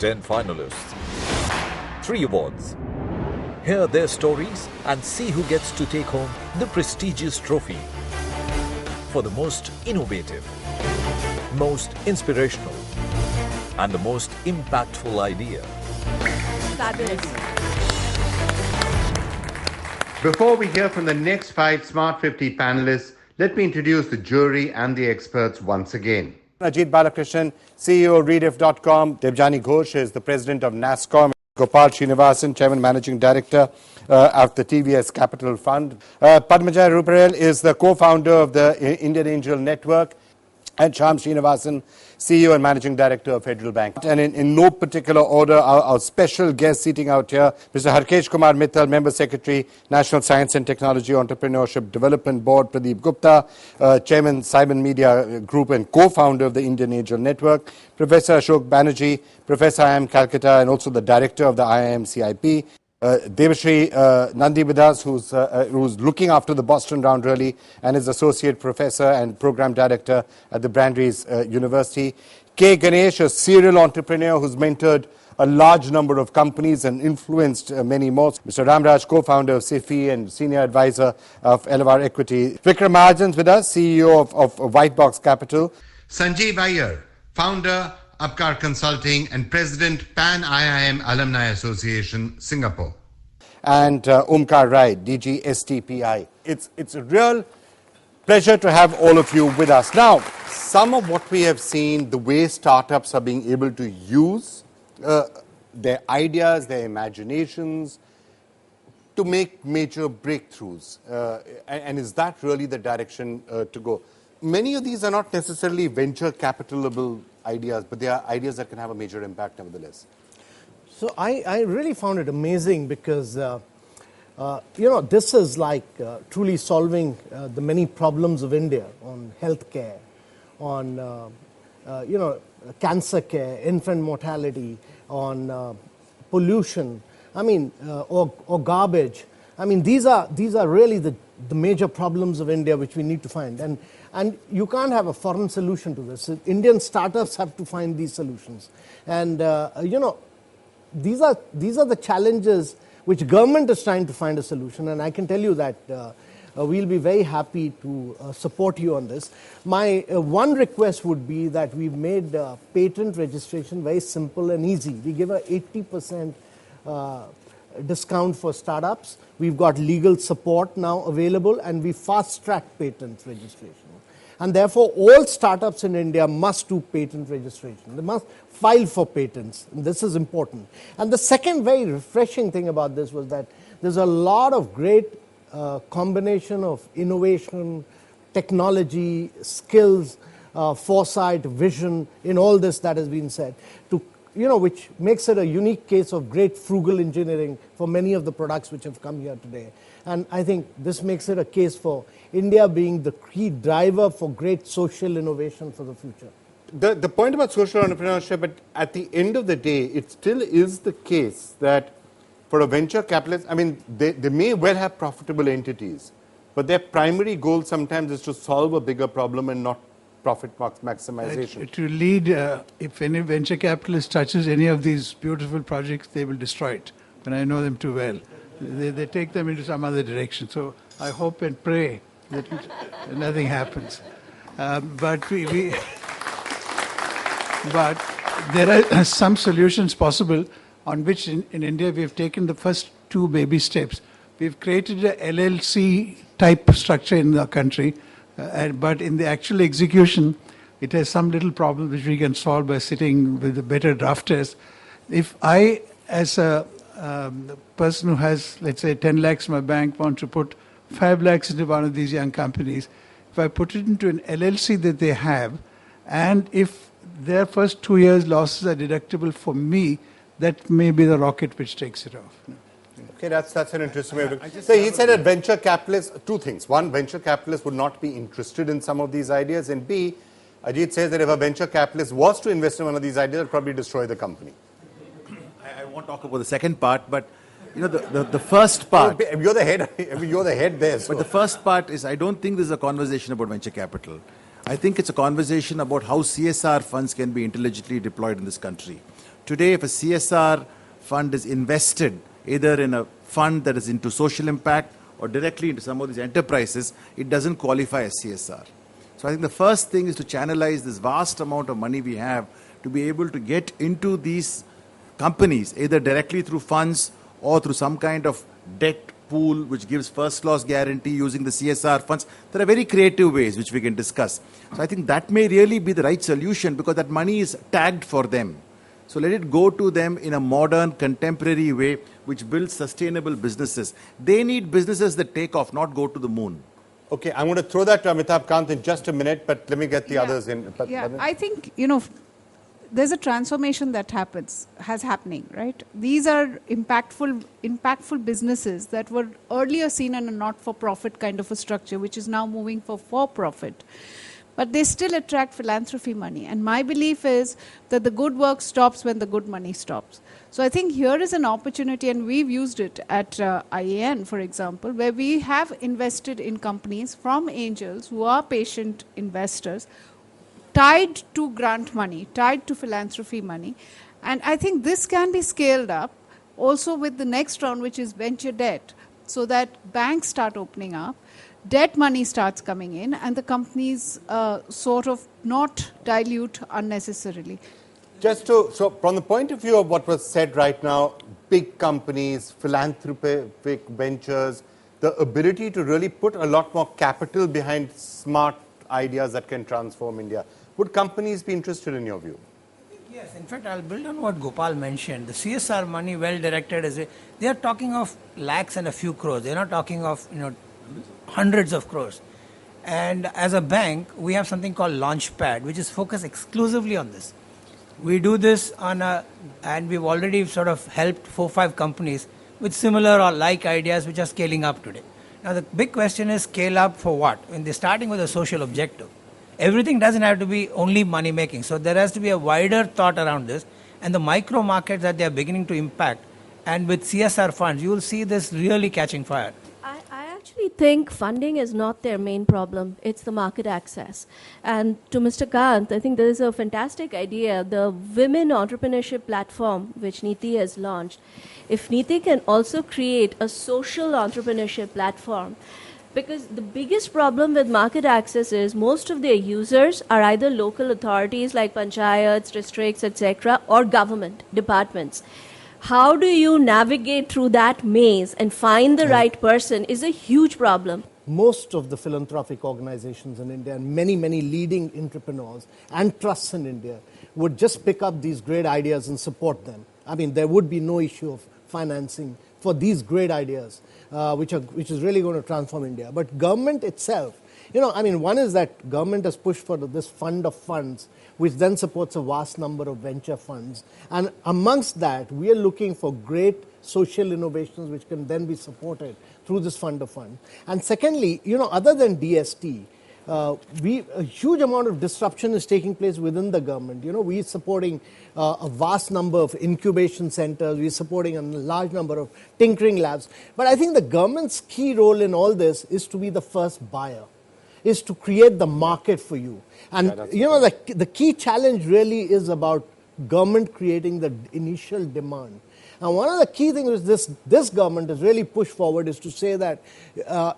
10 finalists, 3 awards. Hear their stories and see who gets to take home the prestigious trophy for the most innovative, most inspirational, and the most impactful idea. Fabulous. Before we hear from the next 5 Smart 50 panelists, let me introduce the jury and the experts once again. Ajit Balakrishnan, CEO Rediff.com. Debjani Ghosh is the president of NASCOM. Gopal Srinivasan, chairman managing director of the TVS Capital Fund. Padmajay Ruparel is the co-founder of the Indian Angel Network. And Shyam Srinivasan, CEO and Managing Director of Federal Bank. And in no particular order, our special guest seating out here, Mr. Harkesh Kumar Mittal, Member Secretary, National Science and Technology Entrepreneurship Development Board, Pradeep Gupta, Chairman, Simon Media Group and co-founder of the Indian Angel Network, Professor Ashok Banerjee, Professor IIM Calcutta and also the Director of the IIM CIP, Devashri Nandividas, who's looking after the Boston round really, and is Associate Professor and Program Director at the Brandeis University. K. Ganesh, a serial entrepreneur who's mentored a large number of companies and influenced many more. Mr. Ramraj, co-founder of SIFI and Senior Advisor of LVR Equity. Vikram Mahajan's with us, CEO of White Box Capital. Sanjeev Iyer, founder, Upcar Consulting and President, Pan IIM Alumni Association, Singapore. And Omkar Rai, DG STPI. It's a real pleasure to have all of you with us. Now, some of what we have seen, the way startups are being able to use their ideas, their imaginations, to make major breakthroughs. And is that really the direction to go? Many of these are not necessarily venture capitalable ideas, but they are ideas that can have a major impact nevertheless. So I really found it amazing because, this is like truly solving the many problems of India on healthcare, on, cancer care, infant mortality, on pollution, or garbage. These are really the major problems of India which we need to find. And you can't have a foreign solution to this. Indian startups have to find these solutions. And, these are the challenges which government is trying to find a solution. And I can tell you that we'll be very happy to support you on this. My one request would be that we've made patent registration very simple and easy. We give a 80% discount for startups. We've got legal support now available, and we fast-track patent registration. And therefore, all startups in India must do patent registration. They must file for patents. And this is important. And the second very refreshing thing about this was that there's a lot of great combination of innovation, technology, skills, foresight, vision in all this that has been said, which makes it a unique case of great frugal engineering for many of the products which have come here today. And I think this makes it a case for India being the key driver for great social innovation for the future. The point about social entrepreneurship, but at the end of the day, it still is the case that for a venture capitalist, they may well have profitable entities, but their primary goal sometimes is to solve a bigger problem and not profit maximization. It will lead, if any venture capitalist touches any of these beautiful projects, they will destroy it. And I know them too well. They take them into some other direction. So I hope and pray that nothing happens. But there are some solutions possible on which in India we have taken the first 2 baby steps. We've created a LLC type structure in the country, but in the actual execution, it has some little problem which we can solve by sitting with the better drafters. If I, as a person who has, let's say, 10 lakhs in my bank, want to put 5 lakhs into one of these young companies, if I put it into an LLC that they have, and if their first 2 years losses are deductible for me, that may be the rocket which takes it off. Okay, that's an interesting way of looking. So he said that venture capitalists, 2 things. One, venture capitalists would not be interested in some of these ideas. And B, Ajit says that if a venture capitalist was to invest in one of these ideas, it would probably destroy the company. I won't talk about the second part, but the first part. You're the head. You're the head there. So. But the first part is, I don't think this is a conversation about venture capital. I think it's a conversation about how CSR funds can be intelligently deployed in this country. Today, if a CSR fund is invested either in a fund that is into social impact or directly into some of these enterprises, it doesn't qualify as CSR. So I think the first thing is to channelize this vast amount of money we have to be able to get into these companies, either directly through funds or through some kind of debt pool which gives first loss guarantee using the CSR funds. There are very creative ways which we can discuss. So I think that may really be the right solution because that money is tagged for them. So let it go to them in a modern, contemporary way which builds sustainable businesses. They need businesses that take off, not go to the moon. Okay, I'm going to throw that to Amitabh Kant in just a minute, but let me get the others in. I think, there's a transformation that has happening, right? These are impactful businesses that were earlier seen in a not-for-profit kind of a structure, which is now moving for-profit. But they still attract philanthropy money. And my belief is that the good work stops when the good money stops. So I think here is an opportunity, and we've used it at IAN, for example, where we have invested in companies from angels who are patient investors, tied to grant money, tied to philanthropy money. And I think this can be scaled up also with the next round, which is venture debt, so that banks start opening up, debt money starts coming in, and the companies sort of not dilute unnecessarily. So from the point of view of what was said right now, big companies, philanthropic ventures, the ability to really put a lot more capital behind smart ideas that can transform India. Would companies be interested in your view? Yes, in fact, I'll build on what Gopal mentioned. The CSR money, well directed, they are talking of lakhs and a few crores. They're not talking of hundreds of crores. And as a bank, we have something called Launchpad, which is focused exclusively on this. We do this and we've already sort of helped 4 or 5 companies with similar or like ideas which are scaling up today. Now the big question is scale up for what? When they're starting with a social objective. Everything doesn't have to be only money making. So there has to be a wider thought around this, and the micro markets that they are beginning to impact, and with CSR funds, you will see this really catching fire. I actually think funding is not their main problem. It's the market access. And to Mr. Kant, I think there is a fantastic idea, the Women Entrepreneurship Platform, which Niti has launched. If Niti can also create a social entrepreneurship platform, because the biggest problem with market access is most of their users are either local authorities like panchayats, districts, etc., or government departments. How do you navigate through that maze and find the right person is a huge problem. Most of the philanthropic organizations in India and many, many leading entrepreneurs and trusts in India would just pick up these great ideas and support them. I mean, there would be no issue of financing for these great ideas, which is really going to transform India. But government itself, one is that government has pushed for this fund of funds, which then supports a vast number of venture funds. And amongst that, we are looking for great social innovations which can then be supported through this fund of funds. And secondly, other than DST, a huge amount of disruption is taking place within the government. We're supporting a vast number of incubation centers. We're supporting a large number of tinkering labs. But I think the government's key role in all this is to be the first buyer, is to create the market for you. And, the key challenge really is about government creating the initial demand. And one of the key things this government has really pushed forward is to say that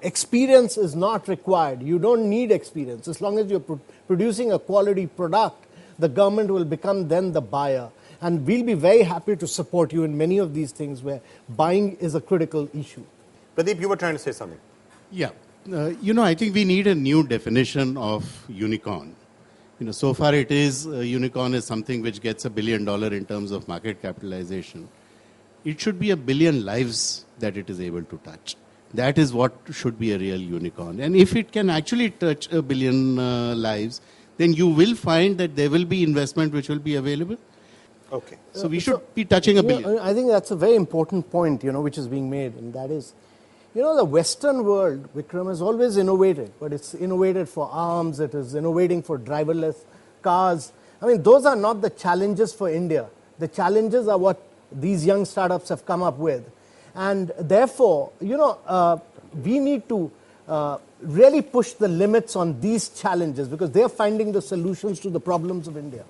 experience is not required. You don't need experience. As long as you're producing a quality product, the government will become then the buyer. And we'll be very happy to support you in many of these things where buying is a critical issue. Pradeep, you were trying to say something. Yeah. I think we need a new definition of unicorn. So far it is, unicorn is something which gets $1 billion in terms of market capitalization. It should be 1 billion lives that it is able to touch. That is what should be a real unicorn. And if it can actually touch 1 billion lives, then you will find that there will be investment which will be available. Okay. So we should be touching 1 billion. I think that's a very important point, which is being made, and that is, the Western world, Vikram, has always innovated, but it's innovated for arms, it is innovating for driverless cars. Those are not the challenges for India. The challenges are what these young startups have come up with. And therefore, we need to really push the limits on these challenges because they're finding the solutions to the problems of India.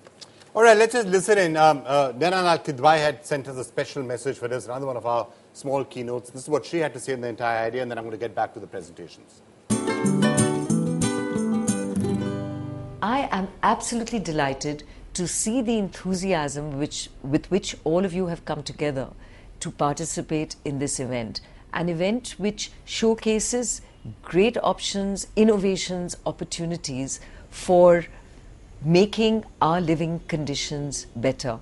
All right, let's just listen in. Nanan Al-Kidwai had sent us a special message for this, another one of our small keynotes. This is what she had to say in the entire idea, and then I'm going to get back to the presentations. I am absolutely delighted to see the enthusiasm with which all of you have come together to participate in this event. An event which showcases great options, innovations, opportunities for making our living conditions better.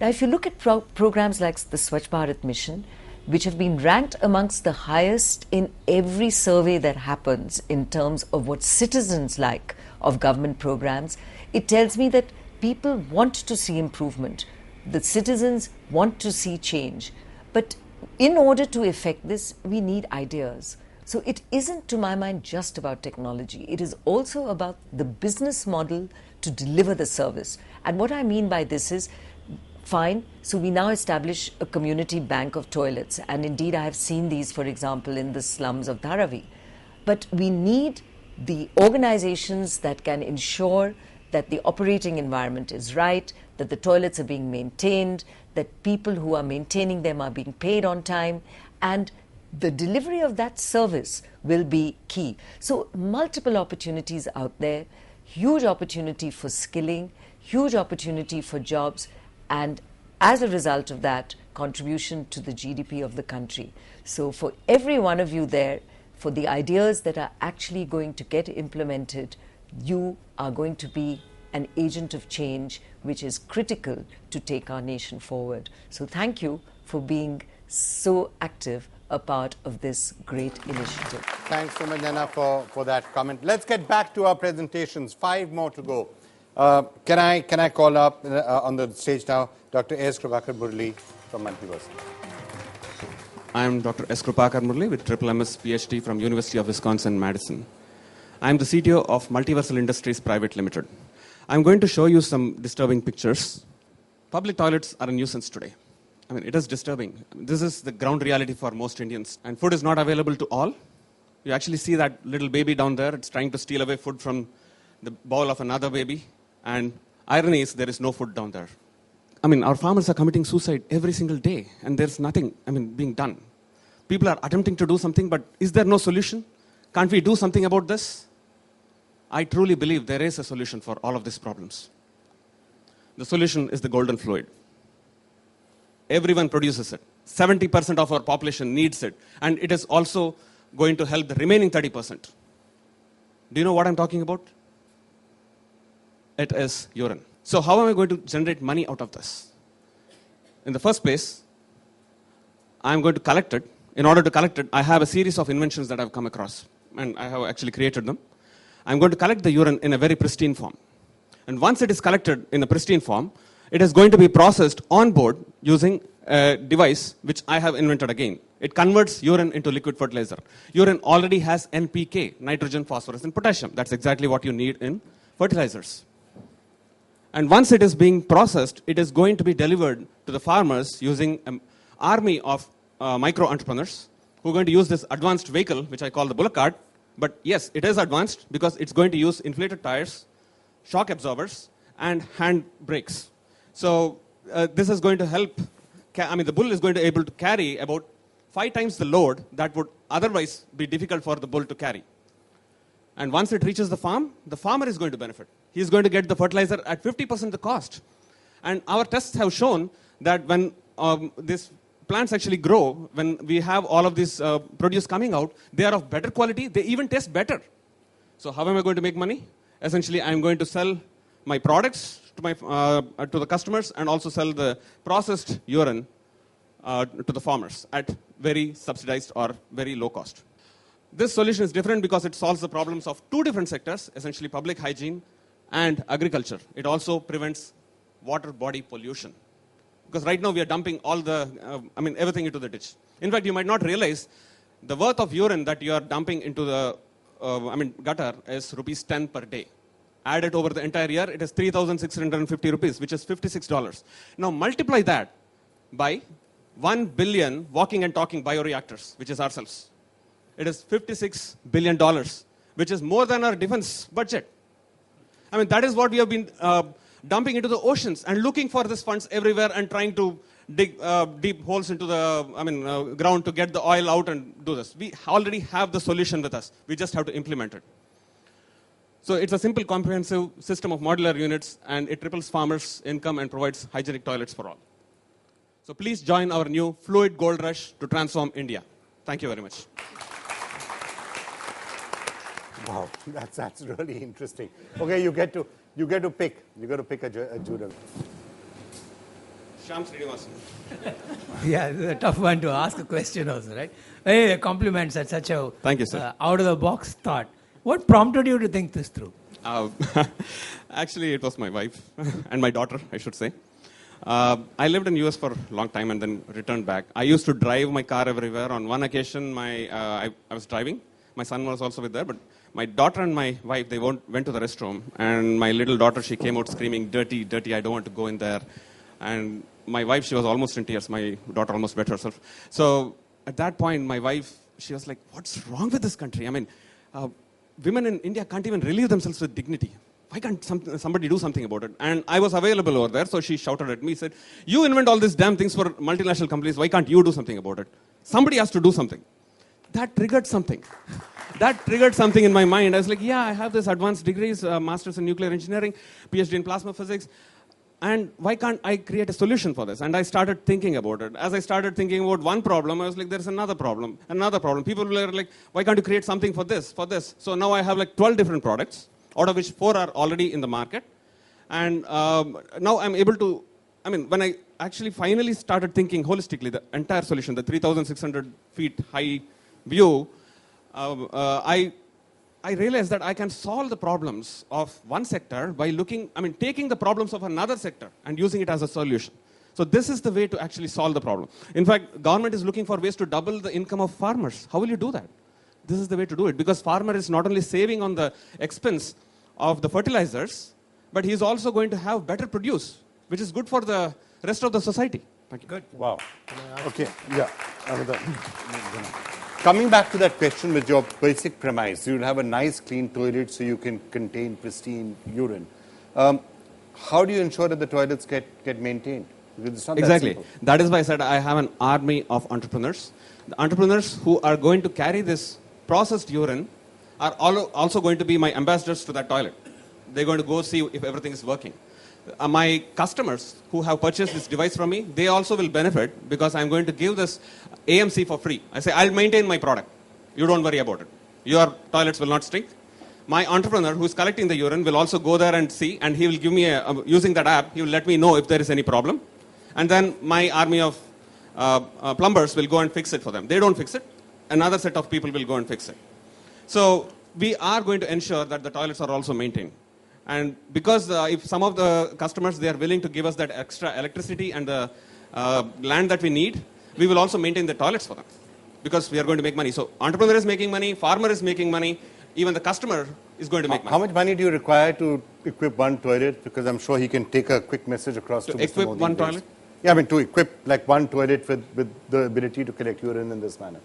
Now, if you look at programs like the Swachh Bharat Mission, which have been ranked amongst the highest in every survey that happens in terms of what citizens like of government programs, it tells me that people want to see improvement. The citizens want to see change. But in order to effect this, we need ideas. So it isn't, to my mind, just about technology. It is also about the business model to deliver the service. And what I mean by this is, fine, so we now establish a community bank of toilets. And indeed, I have seen these, for example, in the slums of Dharavi. But we need the organizations that can ensure that the operating environment is right, that the toilets are being maintained, that people who are maintaining them are being paid on time, and the delivery of that service will be key. So multiple opportunities out there, huge opportunity for skilling, huge opportunity for jobs, and as a result of that, contribution to the GDP of the country. So for every one of you there, for the ideas that are actually going to get implemented, you are going to be an agent of change which is critical to take our nation forward. So thank you for being so active a part of this great initiative. Thanks so much, Nana, for that comment. Let's get back to our presentations. 5 more to go. Can I call up on the stage now Dr. S. Krupakar Murli from Multiverse? I am Dr. S. Krupakar Murli with MS PhD from University of Wisconsin-Madison. I am the CTO of Multiversal Industries Private Limited. I'm going to show you some disturbing pictures. Public toilets are a nuisance today. I mean, it is disturbing. This is the ground reality for most Indians. And food is not available to all. You actually see that little baby down there. It's trying to steal away food from the bowl of another baby. And irony is there is no food down there. I mean, our farmers are committing suicide every single day. And there's nothing, being done. People are attempting to do something, but is there no solution? Can't we do something about this? I truly believe there is a solution for all of these problems. The solution is the golden fluid. Everyone produces it. 70% of our population needs it. And it is also going to help the remaining 30%. Do you know what I'm talking about? It is urine. So how am I going to generate money out of this? In the first place, I'm going to collect it. In order to collect it, I have a series of inventions that I've come across. And I have actually created them. I'm going to collect the urine in a very pristine form. And once it is collected in a pristine form, it is going to be processed on board using a device which I have invented again. It converts urine into liquid fertilizer. Urine already has NPK, nitrogen, phosphorus, and potassium. That's exactly what you need in fertilizers. And once it is being processed, it is going to be delivered to the farmers using an army of micro-entrepreneurs who are going to use this advanced vehicle, which I call the bullock cart. But yes, it is advanced because it's going to use inflated tires, shock absorbers, and hand brakes. So this is going to help, the bull is going to be able to carry about 5 times the load that would otherwise be difficult for the bull to carry. And once it reaches the farmer is going to benefit. He's going to get the fertilizer at 50% the cost. And our tests have shown that when these plants actually grow, when we have all of this produce coming out, they are of better quality. They even taste better. So how am I going to make money? Essentially, I'm going to sell my products to the customers and also sell the processed urine to the farmers at very subsidized or very low cost. This solution is different because it solves the problems of 2 different sectors, essentially public hygiene and agriculture. It also prevents water body pollution. Because right now we are dumping all everything into the ditch. In fact, you might not realize the worth of urine that you are dumping into the gutter is rupees 10 per day. Add it over the entire year, it is 3,650 rupees, which is $56. Now multiply that by 1 billion walking and talking bioreactors, which is ourselves. It is $56 billion, which is more than our defense budget. That is what we have been dumping into the oceans and looking for these funds everywhere and trying to dig deep holes into the ground to get the oil out and do this. We already have the solution with us. We just have to implement it. So it's a simple, comprehensive system of modular units, and it triples farmers' income and provides hygienic toilets for all. So please join our new Fluid Gold Rush to transform India. Thank you very much. Wow, that's really interesting. Okay, you get to pick. You got to pick a juror. Shyam Srinivasan. Yeah, this is a tough one to ask a question also, right? Hey, compliments at such a Thank you, sir. out-of-the-box thought. What prompted you to think this through? Actually, it was my wife and my daughter, I should say. I lived in US for a long time and then returned back. I used to drive my car everywhere. On one occasion, I was driving. My son was also with there, but my daughter and my wife, they went to the restroom. And my little daughter, she came out screaming, dirty, dirty, I don't want to go in there. And my wife, she was almost in tears. My daughter almost wet herself. So at that point, my wife, she was like, what's wrong with this country? I mean, women in India can't even relieve themselves with dignity. Why can't somebody do something about it? And I was available over there, so she shouted at me, said, you invent all these damn things for multinational companies, why can't you do something about it? Somebody has to do something. That triggered something. That triggered something in my mind. I was like, yeah, I have this advanced degrees, master's in nuclear engineering, PhD in plasma physics, and why can't I create a solution for this? And I started thinking about it. As I started thinking about one problem, I was like, there's another problem, another problem. People were like, why can't you create something for this, for this? So now I have like 12 different products, out of which 4 are already in the market. And now I'm able to, when I actually finally started thinking holistically, the entire solution, the 3,600 feet high view, I realized that I can solve the problems of one sector by taking the problems of another sector and using it as a solution. So this is the way to actually solve the problem. In fact, government is looking for ways to double the income of farmers. How will you do that? This is the way to do it, because farmer is not only saving on the expense of the fertilizers, but he is also going to have better produce, which is good for the rest of the society. Thank you. Good. Wow. Okay, yeah. Coming back to that question with your basic premise, you'll have a nice clean toilet so you can contain pristine urine. How do you ensure that the toilets get maintained? Because it's not exactly. That simple. That is why I said I have an army of entrepreneurs. The entrepreneurs who are going to carry this processed urine are also going to be my ambassadors to that toilet. They're going to go see if everything is working. My customers who have purchased this device from me, they also will benefit because I'm going to give this AMC for free. I say, I'll maintain my product. You don't worry about it. Your toilets will not stink. My entrepreneur who's collecting the urine will also go there and see, and he will give me, using that app, he will let me know if there is any problem. And then my army of plumbers will go and fix it for them. They don't fix it. Another set of people will go and fix it. So we are going to ensure that the toilets are also maintained. And because if some of the customers, they are willing to give us that extra electricity and the land that we need, we will also maintain the toilets for them because we are going to make money. So entrepreneur is making money, farmer is making money, even the customer is going to make money. How much money do you require to equip one toilet? Because I'm sure he can take a quick message across to Mr. equip Modi one toilet? Yeah, to equip like one toilet with the ability to collect urine in this manner.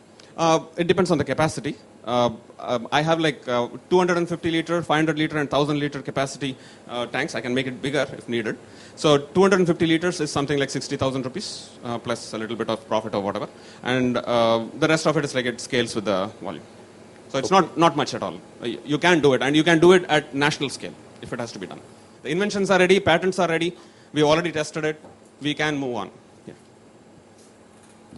It depends on the capacity. I have like 250 liter, 500 liter and 1000 liter capacity tanks. I can make it bigger if needed. So 250 liters is something like 60,000 rupees plus a little bit of profit or whatever. And the rest of it is like it scales with the volume. So it's not much at all. You can do it, and you can do it at national scale if it has to be done. The inventions are ready, patents are ready. We already tested it. We can move on.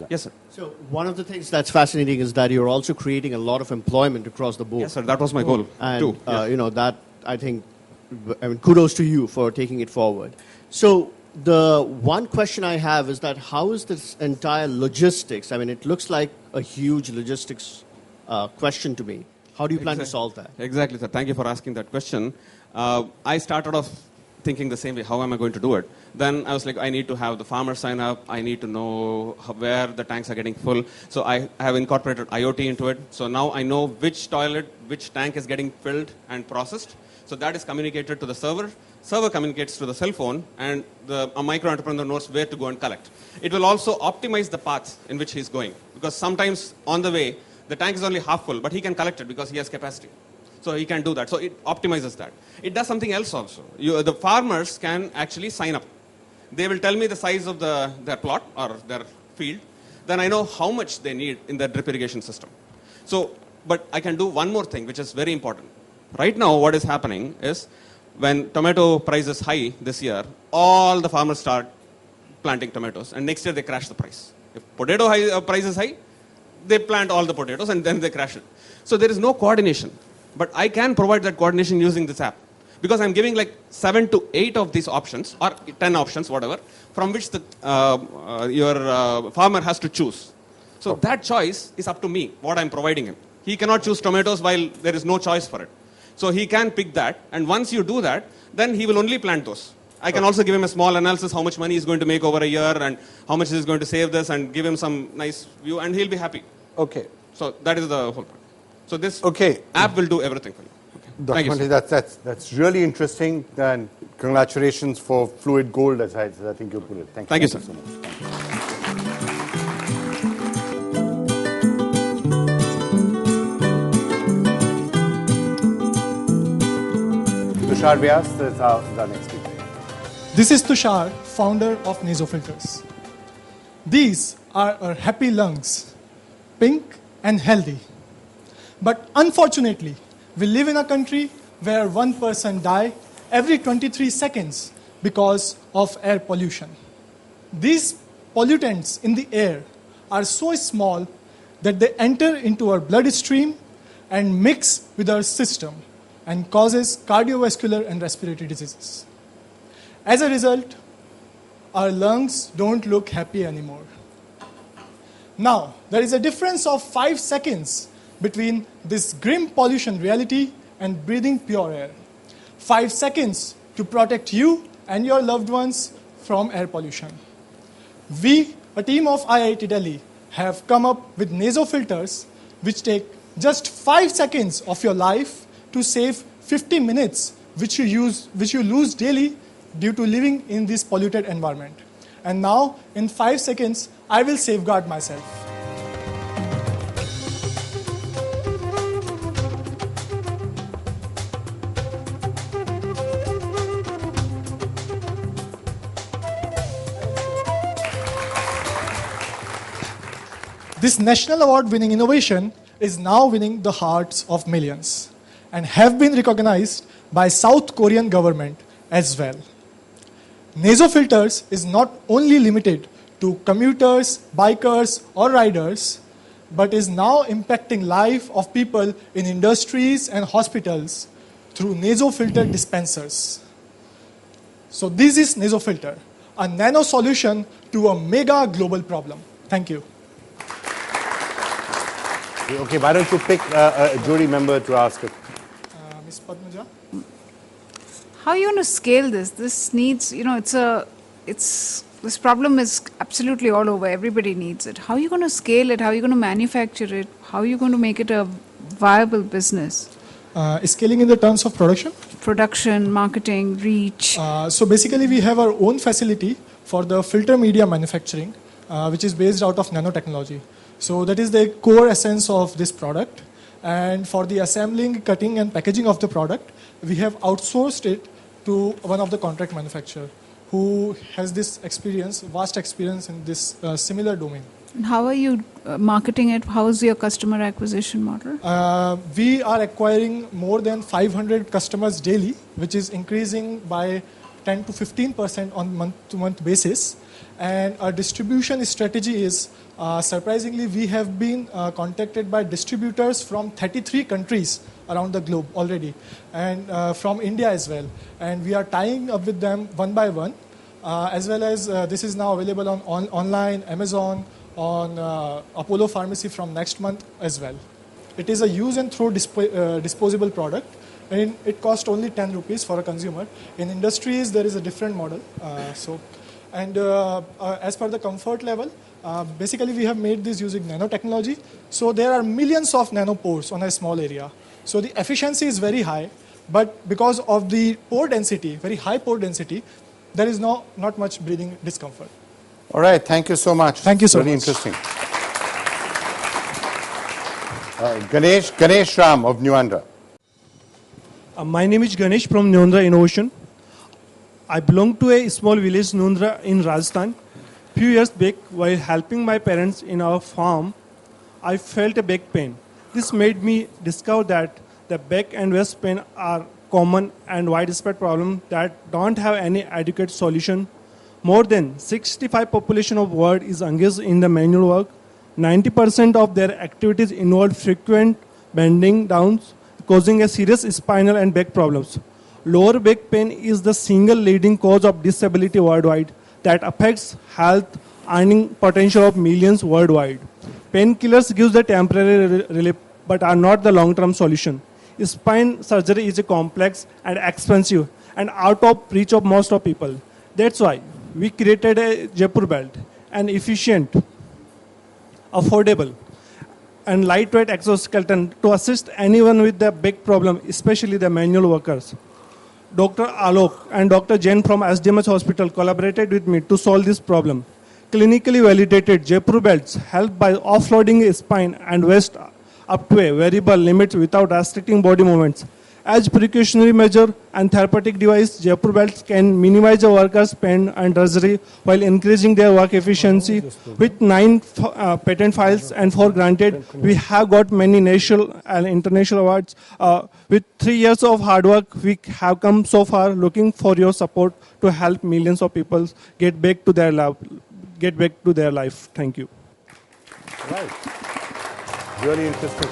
Yes, sir. So one of the things that's fascinating is that you're also creating a lot of employment across the board. Yes, sir. That was my goal and, too. That I think, kudos to you for taking it forward. So the one question I have is that how is this entire logistics? It looks like a huge logistics question to me. How do you plan to solve that? Exactly, sir. Thank you for asking that question. I started off thinking the same way, how am I going to do it? Then I was like, I need to have the farmer sign up. I need to know where the tanks are getting full. So I have incorporated IoT into it. So now I know which toilet, which tank is getting filled and processed. So that is communicated to the server. Server communicates to the cell phone, and a micro entrepreneur knows where to go and collect. It will also optimize the paths in which he's going. Because sometimes on the way, the tank is only half full, but he can collect it because he has capacity. So he can do that. So it optimizes that. It does something else also. The farmers can actually sign up. They will tell me the size of their plot or their field. Then I know how much they need in the drip irrigation system. So, but I can do one more thing, which is very important. Right now, what is happening is when tomato price is high this year, all the farmers start planting tomatoes, and next year they crash the price. If potato price is high, they plant all the potatoes and then they crash it. So there is no coordination. But I can provide that coordination using this app. Because I'm giving like 7 to 8 of these options, or 10 options, whatever, from which your farmer has to choose. So that choice is up to me, what I'm providing him. He cannot choose tomatoes while there is no choice for it. So he can pick that, and once you do that, then he will only plant those. I can also give him a small analysis, how much money he's going to make over a year, and how much he's going to save this, and give him some nice view, and he'll be happy. Okay. So that is the whole point. So this app will do everything for you. Dr. Mantri, that's really interesting, and congratulations for fluid gold, as I think you put it. Thank you, sir. So much. Tushar Vyas is our next speaker. This is Tushar, founder of Nasofilters. These are our happy lungs, pink and healthy. But unfortunately, we live in a country where one person dies every 23 seconds because of air pollution. These pollutants in the air are so small that they enter into our bloodstream and mix with our system and causes cardiovascular and respiratory diseases. As a result, our lungs don't look happy anymore. Now, there is a difference of 5 seconds between this grim pollution reality and breathing pure air. 5 seconds to protect you and your loved ones from air pollution. We, a team of IIT Delhi, have come up with nasofilters which take just 5 seconds of your life to save 50 minutes which you lose daily due to living in this polluted environment. And now, in 5 seconds, I will safeguard myself. This national award-winning innovation is now winning the hearts of millions and have been recognized by South Korean government as well. Nasofilters is not only limited to commuters, bikers, or riders, but is now impacting life of people in industries and hospitals through nasofilter dispensers. So this is nasofilter, a nano solution to a mega global problem. Thank you. Okay, why don't you pick a jury member to ask it? Ms. Padmaja? How are you going to scale this? This needs, this problem is absolutely all over. Everybody needs it. How are you going to scale it? How are you going to manufacture it? How are you going to make it a viable business? Scaling in the terms of production? Production, marketing, reach. So basically we have our own facility for the filter media manufacturing, which is based out of nanotechnology. So that is the core essence of this product. And for the assembling, cutting, and packaging of the product, we have outsourced it to one of the contract manufacturer who has this experience, vast experience in this similar domain. And how are you marketing it? How is your customer acquisition model? We are acquiring more than 500 customers daily, which is increasing by 10 to 15% on month-to-month basis. And our distribution strategy is, surprisingly, we have been contacted by distributors from 33 countries around the globe already, and from India as well. And we are tying up with them one by one, as well as this is now available on online, Amazon, on Apollo Pharmacy from next month as well. It is a use and throw disposable product, and it costs only 10 rupees for a consumer. In industries, there is a different model. As per the comfort level, basically we have made this using nanotechnology. So there are millions of nanopores on a small area. So the efficiency is very high, but because of the pore density, very high pore density, there is not much breathing discomfort. All right, thank you so much. Thank you so Really much. interesting. Ganesh Ram of New Andhra. My name is Ganesh from Nundra Innovation. I belong to a small village, Nundra, in Rajasthan. Few years back, while helping my parents in our farm, I felt a back pain. This made me discover that the back and waist pain are common and widespread problems that don't have any adequate solution. More than 65% population of world is engaged in the manual work. 90% of their activities involve frequent bending downs, causing a serious spinal and back problems. Lower back pain is the single leading cause of disability worldwide that affects health, earning potential of millions worldwide. Painkillers give the temporary relief but are not the long-term solution. Spine surgery is complex and expensive and out of reach of most of people. That's why we created a Jaipur belt, an efficient, affordable, and lightweight exoskeleton to assist anyone with the back problem, especially the manual workers. Dr. Alok and Dr. Jain from SDMH Hospital collaborated with me to solve this problem. Clinically validated Jaipur belts help by offloading a spine and waist up to a variable limit without restricting body movements. As precautionary measure and therapeutic device, Jaipur belts can minimize the workers' pain and drudgery while increasing their work efficiency. With 9 patent files and 4 granted, we have got many national and international awards. With 3 years of hard work, we have come so far. Looking for your support to help millions of people get back to their life. Thank you. Right. Really interesting.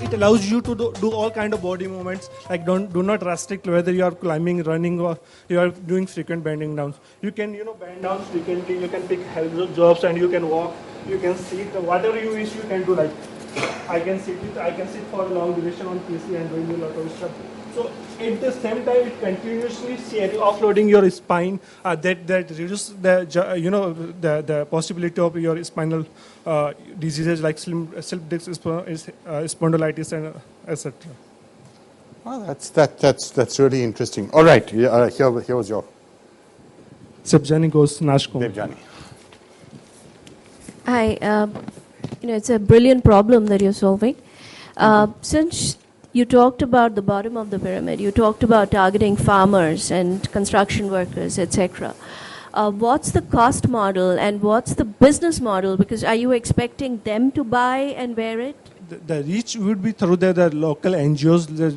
It allows you to do all kind of body movements, like do not restrict whether you are climbing, running, or you are doing frequent bending downs. You can bend down frequently. You can pick heavy jobs and you can walk. You can sit. Whatever you wish, you can do. Like I can sit for a long duration on PC and doing a lot of stuff. So at the same time, it continuously offloading your spine. That reduces the possibility of your spinal diseases like slip disc spondylitis and etc. Well, that's really interesting. All right, here was your. Debjani goes Nashkom. Debjani. Hi, it's a brilliant problem that you're solving. Since you talked about the bottom of the pyramid, you talked about targeting farmers and construction workers, etc. What's the cost model and what's the business model? Because are you expecting them to buy and wear it? The reach would be through the local NGOs, the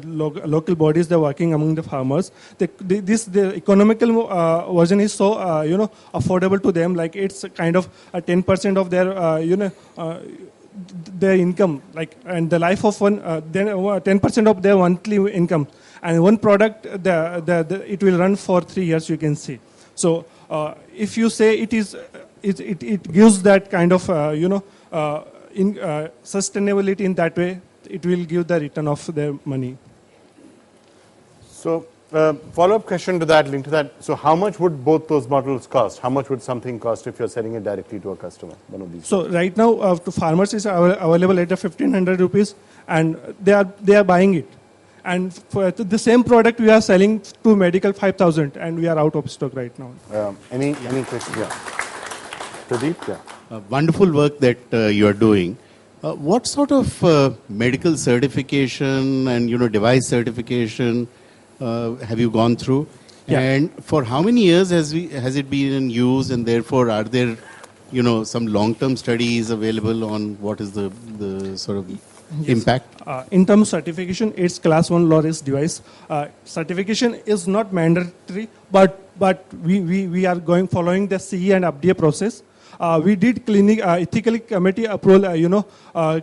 local bodies that are working among the farmers. The economical version is so affordable to them. Like it's kind of 10% of their their income, and the life of one, then 10% of their monthly income, and one product, it will run for 3 years. You can see. So if you say it gives that kind of sustainability in that way, it will give the return of their money. So follow-up question to that, link to that. So how much would both those models cost? How much would something cost if you're selling it directly to a customer? One of these. So right now, to farmers is available at 1,500 rupees, and they are buying it. And for the same product, we are selling to medical 5,000, and we are out of stock right now. Any question? Yeah. Pradeep? Yeah. Wonderful work that you are doing. What sort of medical certification and device certification have you gone through? Yeah. And for how many years has it been in use? And therefore, are there some long-term studies available on what is the sort of impact? In terms of certification, it's class 1 low-risk device. Certification is not mandatory, but we are following the CE and FDA process. We did ethical committee approval,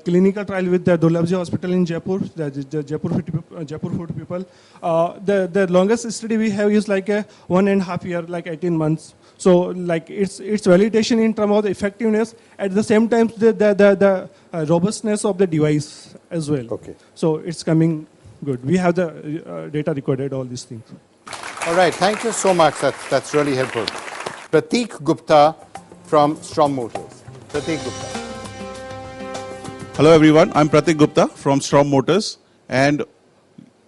clinical trial with the Dolabji Hospital in Jaipur, the Jaipur food people. The longest study we have is like 1.5 years, like 18 months. So like it's validation in terms of the effectiveness, at the same time the robustness of the device as well. Okay. So it's coming good. We have the data recorded, all these things. All right, thank you so much. That's really helpful. Prateek Gupta from Strom Motors. Prateek Gupta. Hello everyone, I'm Prateek Gupta from Strom Motors, and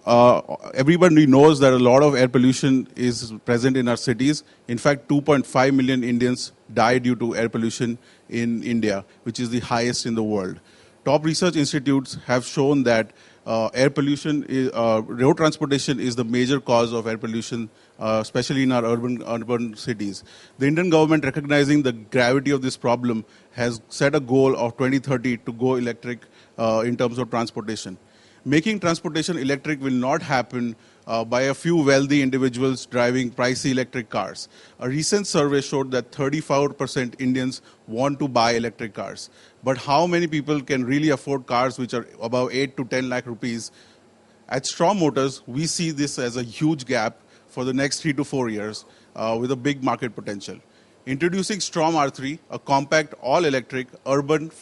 everybody knows that a lot of air pollution is present in our cities. In fact, 2.5 million Indians die due to air pollution in India, which is the highest in the world. Top research institutes have shown that air pollution, road transportation is the major cause of air pollution, especially in our urban cities. The Indian government, recognizing the gravity of this problem, has set a goal of 2030 to go electric in terms of transportation. Making transportation electric will not happen by a few wealthy individuals driving pricey electric cars. A recent survey showed that 34% Indians want to buy electric cars. But how many people can really afford cars which are above 8 to 10 lakh rupees? At Strom Motors, we see this as a huge gap for the next 3 to 4 years with a big market potential. Introducing Strom R3, a compact, all-electric, urban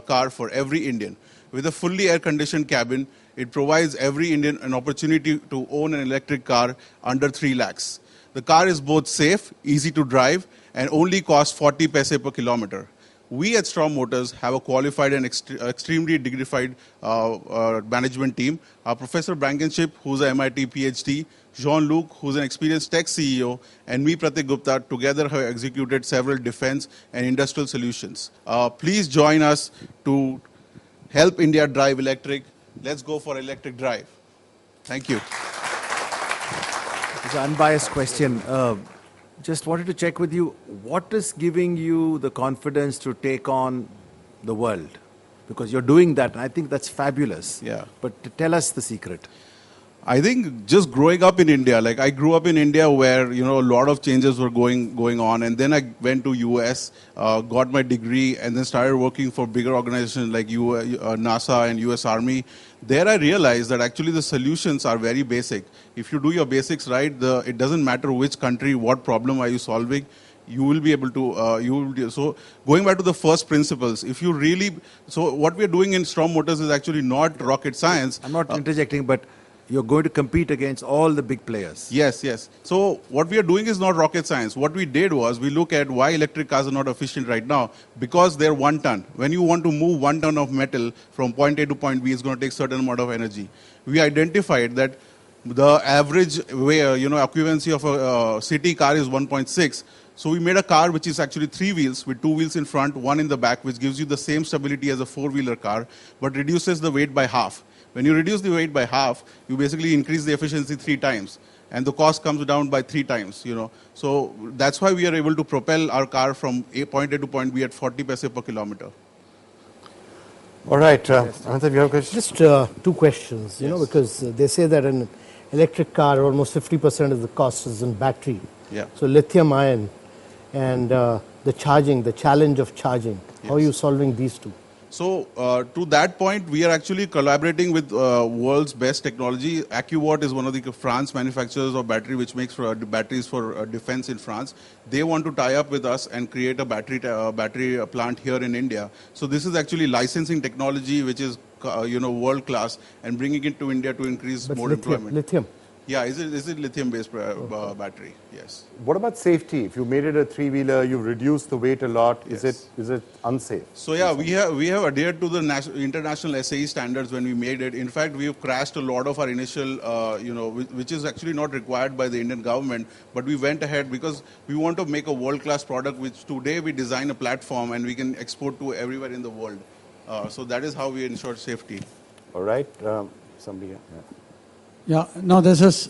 car for every Indian. With a fully air-conditioned cabin, it provides every Indian an opportunity to own an electric car under 3 lakhs. The car is both safe, easy to drive, and only costs 40 paise per kilometer. We at Strom Motors have a qualified and extremely dignified management team. Our Professor Brankenship, who's an MIT PhD, Jean-Luc, who's an experienced tech CEO, and me, Pratik Gupta, together have executed several defense and industrial solutions. Please join us to help India drive electric. Let's go for electric drive. Thank you. It's an unbiased question. Just wanted to check with you, what is giving you the confidence to take on the world? Because you're doing that, and I think that's fabulous. Yeah. But tell us the secret. I think just growing up in India, like I grew up in India where, a lot of changes were going on. And then I went to US, got my degree, and then started working for bigger organizations like NASA and US Army. There I realized that actually the solutions are very basic. If you do your basics right, it doesn't matter which country, what problem are you solving, you will be able to, so going back to the first principles, if you really, so what we're doing in Strom Motors is actually not rocket science. I'm not interjecting, but you're going to compete against all the big players. Yes, yes. So what we are doing is not rocket science. What we did was we look at why electric cars are not efficient right now, because they're 1 ton. When you want to move 1 ton of metal from point A to point B, it's going to take a certain amount of energy. We identified that the average occupancy of a city car is 1.6. So we made a car which is actually 3 wheels with 2 wheels in front, 1 in the back, which gives you the same stability as a 4-wheeler car, but reduces the weight by half. When you reduce the weight by half, you basically increase the efficiency 3 times. And the cost comes down by 3 times, So that's why we are able to propel our car from point A to point B at 40 paise per kilometer. All right. Anantha, you have a question? Just 2 questions, because they say that an electric car, almost 50% of the cost is in battery. Yeah. So lithium ion and the challenge of charging. Yes. How are you solving these 2? So to that point, we are actually collaborating with world's best technology. AccuWatt is one of the France manufacturers of battery, which makes batteries for defense in France. They want to tie up with us and create a battery plant here in India. So this is actually licensing technology, which is world class, and bringing it to India to increase more employment. Lithium. Yeah, is it lithium-based battery? Yes. What about safety? If you made it a 3-wheeler, you've reduced the weight a lot. Yes. Is it unsafe? So yeah, we have adhered to the international SAE standards when we made it. In fact, we have crashed a lot of our initial, which is actually not required by the Indian government. But we went ahead because we want to make a world-class product, which today we design a platform and we can export to everywhere in the world. So that is how we ensure safety. All right. Somebody here. Yeah, no, this is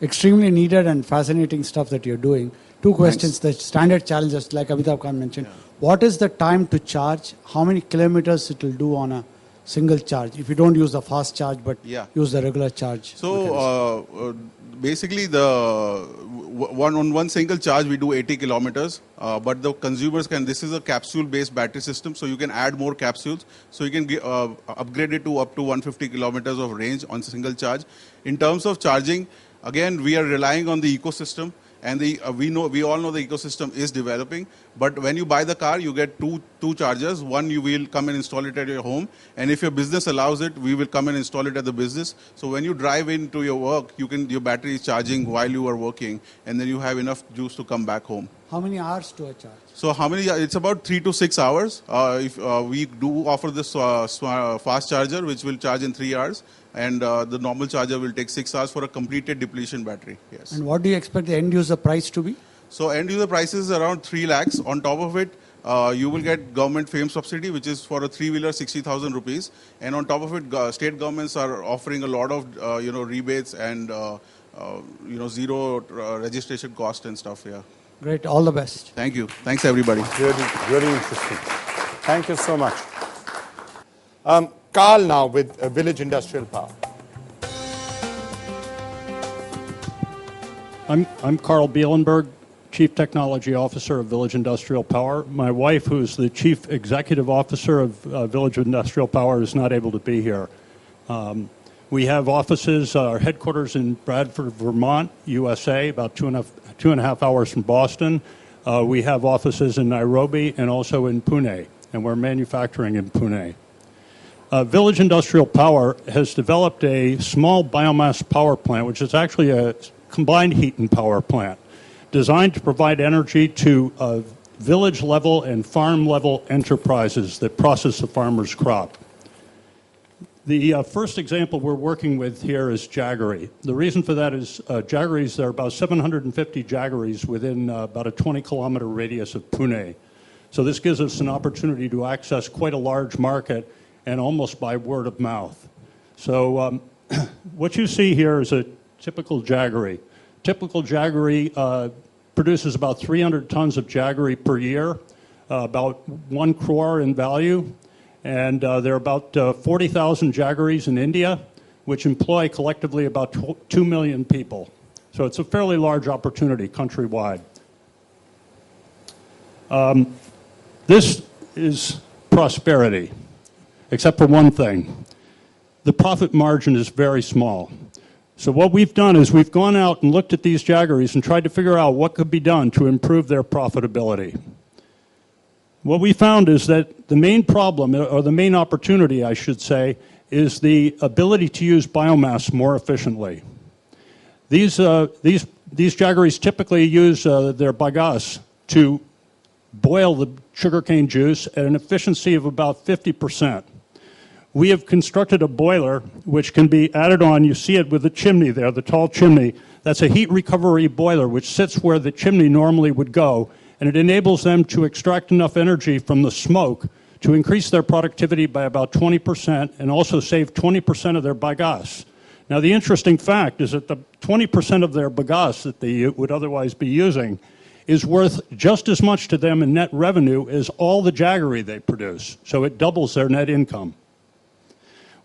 extremely needed and fascinating stuff that you're doing. 2 questions, the standard challenges, like Amitabh Khan mentioned. Yeah. What is the time to charge? How many kilometers it will do on a single charge? If you don't use the fast charge, but use the regular charge. So basically, on one single charge, we do 80 kilometers. But the consumers this is a capsule-based battery system, so you can add more capsules. So you can upgrade it to up to 150 kilometers of range on single charge. In terms of charging, again, we are relying on the ecosystem. And we all know the ecosystem is developing. But when you buy the car, you get two chargers. One, you will come and install it at your home. And if your business allows it, we will come and install it at the business. So when you drive into your work, your battery is charging while you are working. And then you have enough juice to come back home. How many hours to a charge? So how many? It's about 3 to 6 hours. If we do offer this fast charger, which will charge in 3 hours, and the normal charger will take 6 hours for a completed depletion battery. Yes. And what do you expect the end user price to be? So end user price is around 3 lakhs. On top of it, you will get government FAME subsidy, which is for a 3-wheeler 60,000 rupees. And on top of it, state governments are offering a lot of rebates and zero registration cost and stuff. Yeah. Great. All the best. Thank you. Thanks everybody. Really interesting. Thank you so much. Carl now with Village Industrial Power. I'm Carl Bielenberg, Chief Technology Officer of Village Industrial Power. My wife, who's the Chief Executive Officer of Village Industrial Power, is not able to be here. We have offices, our headquarters in Bradford, Vermont, USA, about two and a half hours from Boston. We have offices in Nairobi and also in Pune, and we're manufacturing in Pune. Village Industrial Power has developed a small biomass power plant, which is actually a combined heat and power plant, designed to provide energy to village-level and farm-level enterprises that process the farmer's crop. The first example we're working with here is jaggery. The reason for that is jaggeries, there are about 750 jaggeries within about a 20-kilometer radius of Pune. So this gives us an opportunity to access quite a large market and almost by word of mouth. So what you see here is a typical jaggery. Typical jaggery produces about 300 tons of jaggery per year, about 1 crore in value. And there are about 40,000 jaggeries in India, which employ collectively about 2 million people. So it's a fairly large opportunity countrywide. This is prosperity, except for one thing. The profit margin is very small. So what we've done is we've gone out and looked at these jaggeries and tried to figure out what could be done to improve their profitability. What we found is that the main problem, or the main opportunity, I should say, is the ability to use biomass more efficiently. These jaggeries typically use their bagasse to boil the sugarcane juice at an efficiency of about 50%. We have constructed a boiler which can be added on. You see it with the chimney there, the tall chimney. That's a heat recovery boiler which sits where the chimney normally would go, and it enables them to extract enough energy from the smoke to increase their productivity by about 20% and also save 20% of their bagasse. Now, the interesting fact is that the 20% of their bagasse that they would otherwise be using is worth just as much to them in net revenue as all the jaggery they produce. So it doubles their net income.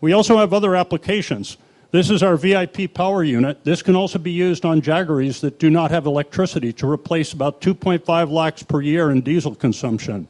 We also have other applications. This is our VIP power unit. This can also be used on jaggeries that do not have electricity to replace about 2.5 lakhs per year in diesel consumption.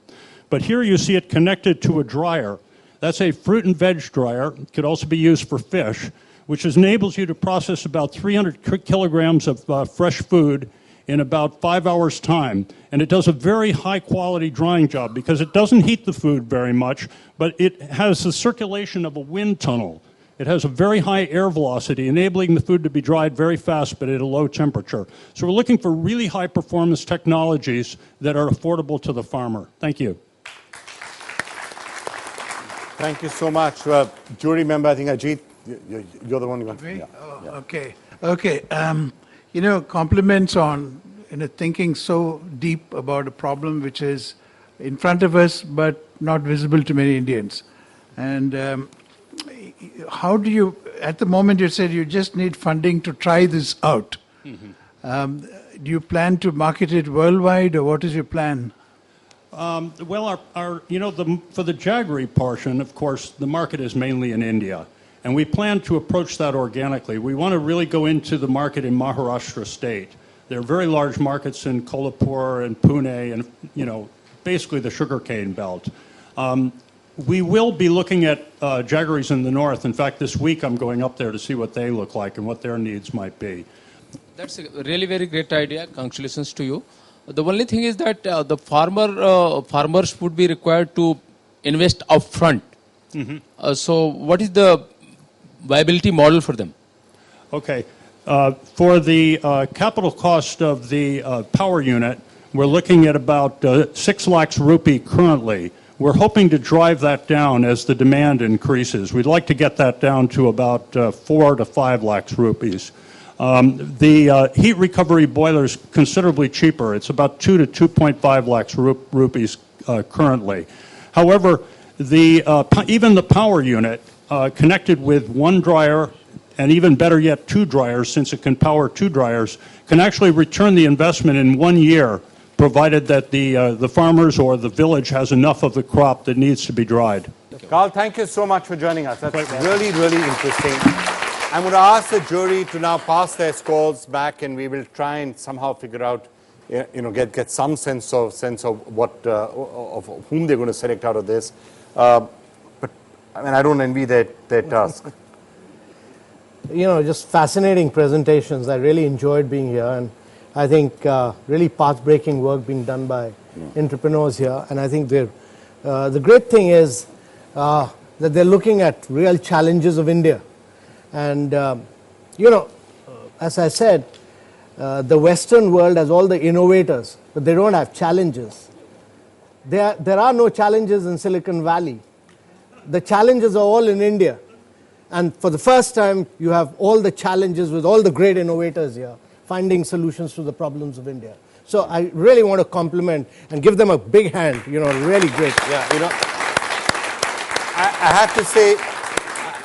But here you see it connected to a dryer. That's a fruit and veg dryer. It could also be used for fish, which enables you to process about 300 kilograms of fresh food in about 5 hours' time. And it does a very high-quality drying job because it doesn't heat the food very much, but it has the circulation of a wind tunnel. It has a very high air velocity, enabling the food to be dried very fast, but at a low temperature. So we're looking for really high-performance technologies that are affordable to the farmer. Thank you. Thank you so much. Jury member, I think Ajit, you're the one going to... Yeah. Oh, yeah. Okay. Compliments on thinking so deep about a problem which is in front of us but not visible to many Indians. And how do you, at the moment you said you just need funding to try this out. Mm-hmm. Do you plan to market it worldwide, or what is your plan? Well, for the jaggery portion, of course, the market is mainly in India. And we plan to approach that organically. We want to really go into the market in Maharashtra state. There are very large markets in Kolhapur and Pune and, basically the sugarcane belt. We will be looking at jaggeries in the north. In fact, this week I'm going up there to see what they look like and what their needs might be. That's a really very great idea. Congratulations to you. The only thing is that the farmers would be required to invest upfront. Mm-hmm. So what is the viability model for them? Okay. For the capital cost of the power unit, We're looking at about 6 lakhs rupee currently. We're hoping to drive that down as the demand increases. We'd like to get that down to about 4 to 5 lakhs rupees. The heat recovery boiler is considerably cheaper. It's about 2 to 2.5 lakhs rupees currently. However, even the power unit connected with one dryer, and even better yet, 2 dryers, since it can power 2 dryers, can actually return the investment in 1 year, provided that the farmers or the village has enough of the crop that needs to be dried. Carl, thank you so much for joining us. That's really, really interesting. I'm going to ask the jury to now pass their scores back, and we will try and somehow figure out, get some sense of what of whom they're going to select out of this. But I mean, I don't envy their task. Just fascinating presentations. I really enjoyed being here, and I think really path-breaking work being done by entrepreneurs here. And I think the great thing is that they're looking at real challenges of India. And, as I said, the Western world has all the innovators, but they don't have challenges. There are no challenges in Silicon Valley. The challenges are all in India. And for the first time, you have all the challenges with all the great innovators here, finding solutions to the problems of India. So I really want to compliment and give them a big hand, really great. Yeah, I have to say,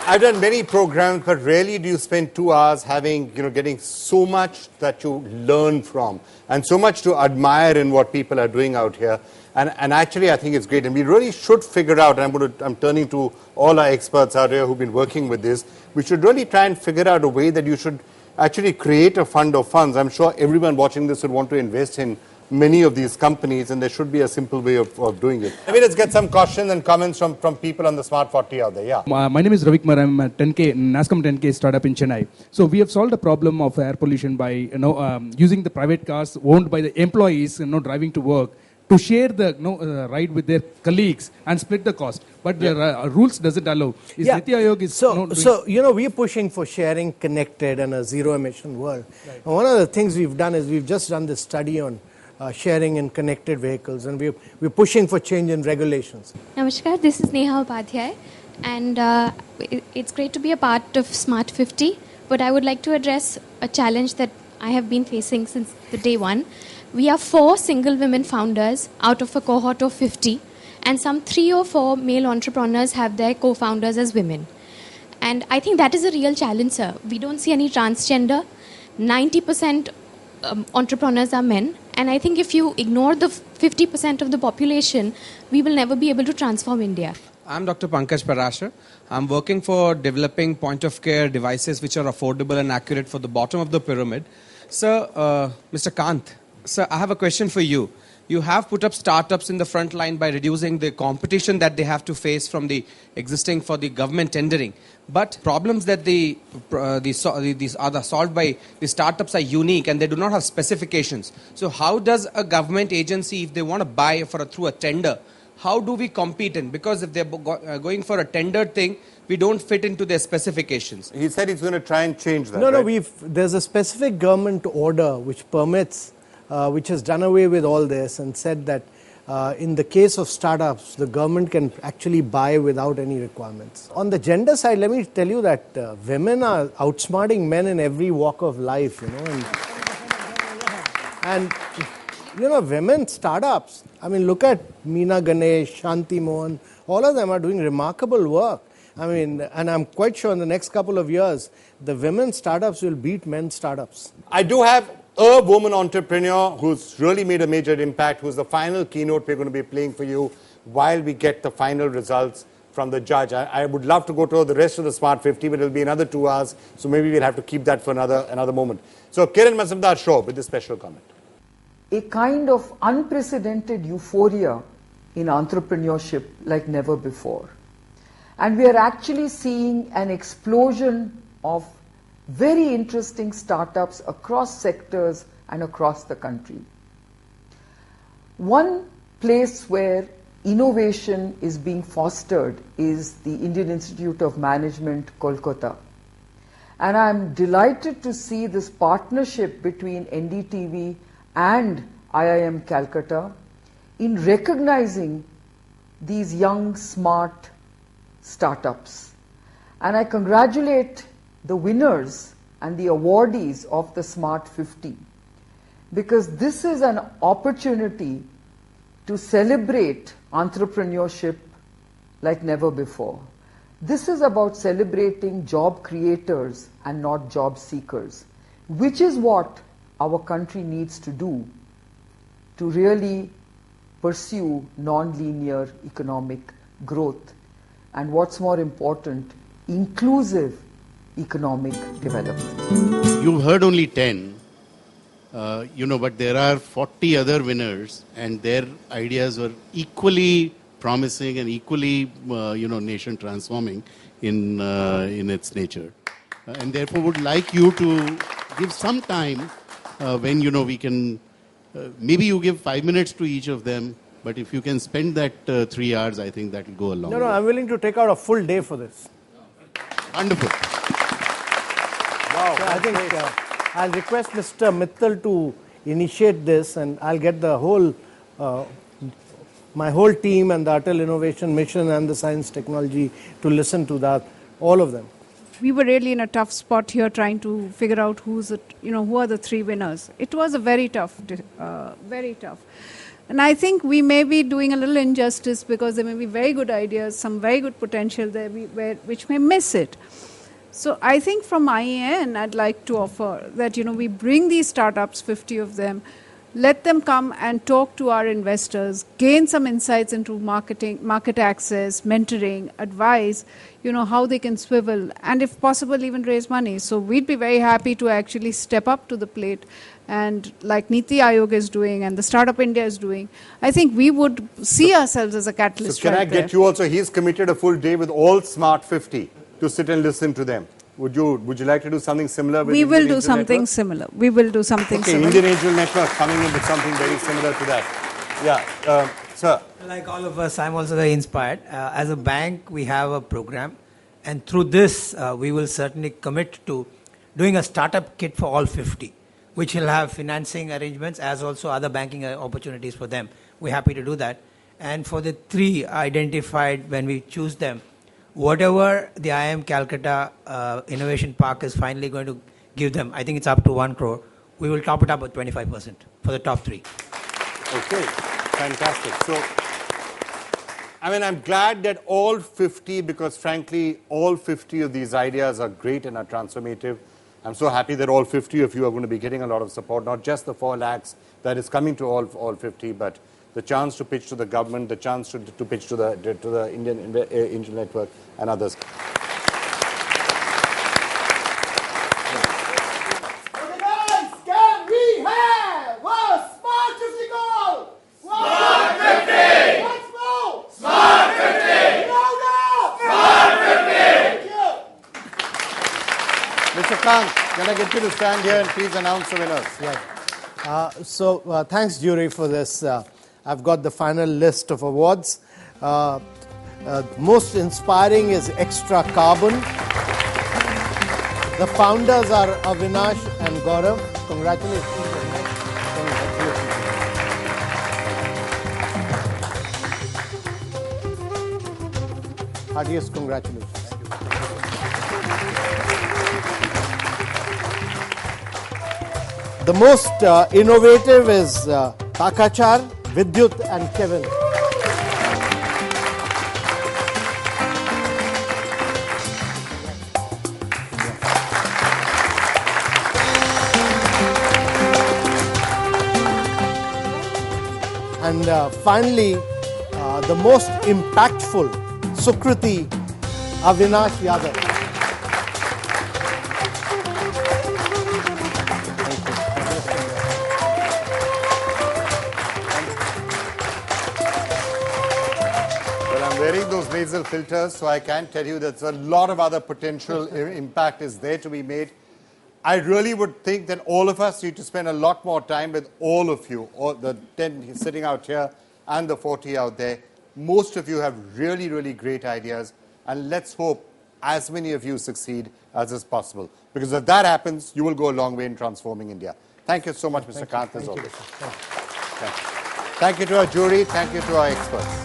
I've done many programs, but rarely do you spend 2 hours getting so much that you learn from and so much to admire in what people are doing out here. And actually, I think it's great. And we really should figure out, and I'm turning to all our experts out here who've been working with this, we should really try and figure out a way that you should actually create a fund of funds. I'm sure everyone watching this would want to invest in many of these companies, and there should be a simple way of doing it. Let's get some questions and comments from people on the Smart 40 out there. Yeah. My name is Ravi Kumar. I'm a NASCOM 10K startup in Chennai. So we have solved the problem of air pollution by using the private cars owned by the employees driving to work to share the ride with their colleagues and split the cost. But the rules doesn't allow. Niti Aayog is we're pushing for sharing, connected, and a zero-emission world. Right. And one of the things we've done is we've just done this study on sharing and connected vehicles, and we're pushing for change in regulations. Namaskar, this is Neha Upadhyay, and it's great to be a part of Smart 50, but I would like to address a challenge that I have been facing since the day one. We are 4 single women founders out of a cohort of 50, and some 3 or 4 male entrepreneurs have their co-founders as women. And I think that is a real challenge, sir. We don't see any transgender. 90% entrepreneurs are men. And I think if you ignore the 50% of the population, we will never be able to transform India. I'm Dr. Pankaj Parashar. I'm working for developing point-of-care devices which are affordable and accurate for the bottom of the pyramid. Sir, Mr. Kant, sir, I have a question for you. You have put up startups in the front line by reducing the competition that they have to face from the existing for the government tendering. But problems that these are solved by the startups are unique and they do not have specifications. So how does a government agency, if they want to buy through a tender, how do we compete in? Because if they're going for a tendered thing, we don't fit into their specifications. He said he's going to try and change that. No, there's a specific government order which permits, which has done away with all this and said that in the case of startups, the government can actually buy without any requirements. On the gender side, let me tell you that women are outsmarting men in every walk of life, and women startups. I mean, look at Meena Ganesh, Shanti Mohan, all of them are doing remarkable work. I mean, and I'm quite sure in the next couple of years, the women startups will beat men startups. I do have a woman entrepreneur who's really made a major impact, who's the final keynote we're going to be playing for you while we get the final results from the judge. I would love to go to the rest of the Smart 50, but it'll be another 2 hours, so maybe we'll have to keep that for another moment. So Kiran Mazumdar-Shaw with this special comment. A kind of unprecedented euphoria in entrepreneurship like never before. And we are actually seeing an explosion of very interesting startups across sectors and across the country. One place where innovation is being fostered is the Indian Institute of Management, Kolkata. And I'm delighted to see this partnership between NDTV and IIM Calcutta in recognizing these young, smart startups. And I congratulate the winners and the awardees of the Smart 50, because this is an opportunity to celebrate entrepreneurship like never before. This is about celebrating job creators and not job seekers, which is what our country needs to do to really pursue non-linear economic growth, and what's more important, inclusive economic development. You've heard only 10, but there are 40 other winners, and their ideas were equally promising and equally, nation transforming in its nature. And therefore would like you to give some time when, we can, maybe you give 5 minutes to each of them, but if you can spend that 3 hours, I think that will go a long way. No, I'm willing to take out a full day for this. Wonderful. Wow. So I think I'll request Mr. Mittal to initiate this, and I'll get the whole, my whole team and the Atal Innovation Mission and the Science Technology to listen to that, all of them. We were really in a tough spot here trying to figure out who are the 3 winners. It was a very tough, very tough. And I think we may be doing a little injustice because there may be very good ideas, some very good potential there which may miss it. So I think from my end, I'd like to offer that, we bring these startups, 50 of them, let them come and talk to our investors, gain some insights into marketing, market access, mentoring, advice, how they can swivel, and if possible, even raise money. So we'd be very happy to actually step up to the plate. And like Niti Aayog is doing and the Startup India is doing, I think we would see ourselves as a catalyst. So can I get you also, he's committed a full day with all Smart 50 to sit and listen to them. Would you like to do something similar with We will Indian do Angel something Network? similar. We will do something similar. Indian Angel Network coming in with something very similar to that. Yeah, sir. Like all of us, I'm also very inspired. As a bank, we have a program, and through this, we will certainly commit to doing a startup kit for all 50, which will have financing arrangements as also other banking opportunities for them. We're happy to do that. And for the 3 identified, when we choose them, whatever the IIM Calcutta Innovation Park is finally going to give them, I think it's up to 1 crore, we will top it up with 25% for the top 3. Okay, fantastic. So, I'm glad that all 50, because frankly, all 50 of these ideas are great and are transformative. I'm so happy that all 50 of you are going to be getting a lot of support, not just the 4 lakhs that is coming to all 50, but the chance to pitch to the government, the chance to pitch to the Indian Angel Network and others. Can we have a Smart 50 goal? Smart 50! Once more! Smart 50! Louder! Smart 50! Thank you. Mr. Kant, can I get you to stand here and please announce the winners? Yeah. Thanks, jury, for this. I've got the final list of awards. Most inspiring is Extra Carbon. The founders are Avinash and Gaurav. Congratulations. Heartiest congratulations. The most innovative is Takachar, Vidyut and Kevin. And finally, the most impactful, Sukriti, Avinash Yadav. Wearing those nasal filters, so I can tell you that a lot of other potential impact is there to be made. I really would think that all of us need to spend a lot more time with all of you, all the 10 sitting out here and the 40 out there. Most of you have really, really great ideas, and let's hope as many of you succeed as is possible. Because if that happens, you will go a long way in transforming India. Thank you so much, Mr. Kant, as always. Thank you to our jury. Thank you to our experts.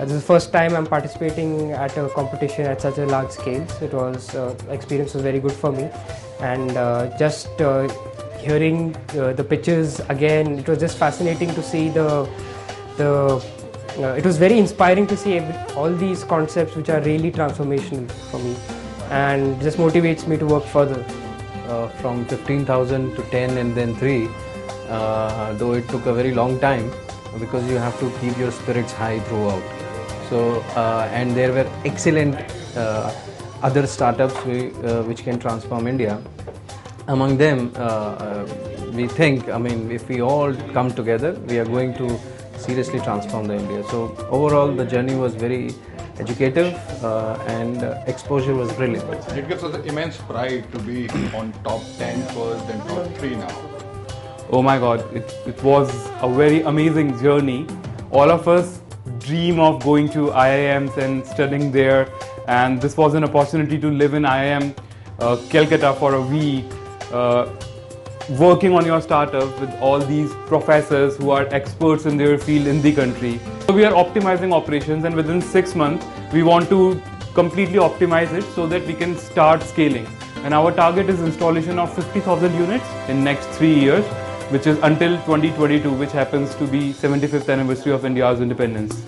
This is the first time I'm participating at a competition at such a large scale. So it was experience was very good for me, and just hearing the pitches again, it was just fascinating to see it was very inspiring to see all these concepts which are really transformational for me, and just motivates me to work further. From 15,000 to 10 and then 3, though it took a very long time because you have to keep your spirits high throughout. So, and there were excellent other startups which can transform India. Among them, we think, I mean, if we all come together, we are going to seriously transform the India. So overall, the journey was very educative and exposure was brilliant. It gives us immense pride to be on top 10 first and top 3 now. Oh my God, it was a very amazing journey. All of us dream of going to IIMs and studying there, and this was an opportunity to live in IIM Calcutta for a week, working on your startup with all these professors who are experts in their field in the country. So we are optimizing operations, and within 6 months we want to completely optimize it so that we can start scaling. And our target is installation of 50,000 units in next 3 years, which is until 2022, which happens to be 75th anniversary of India's independence.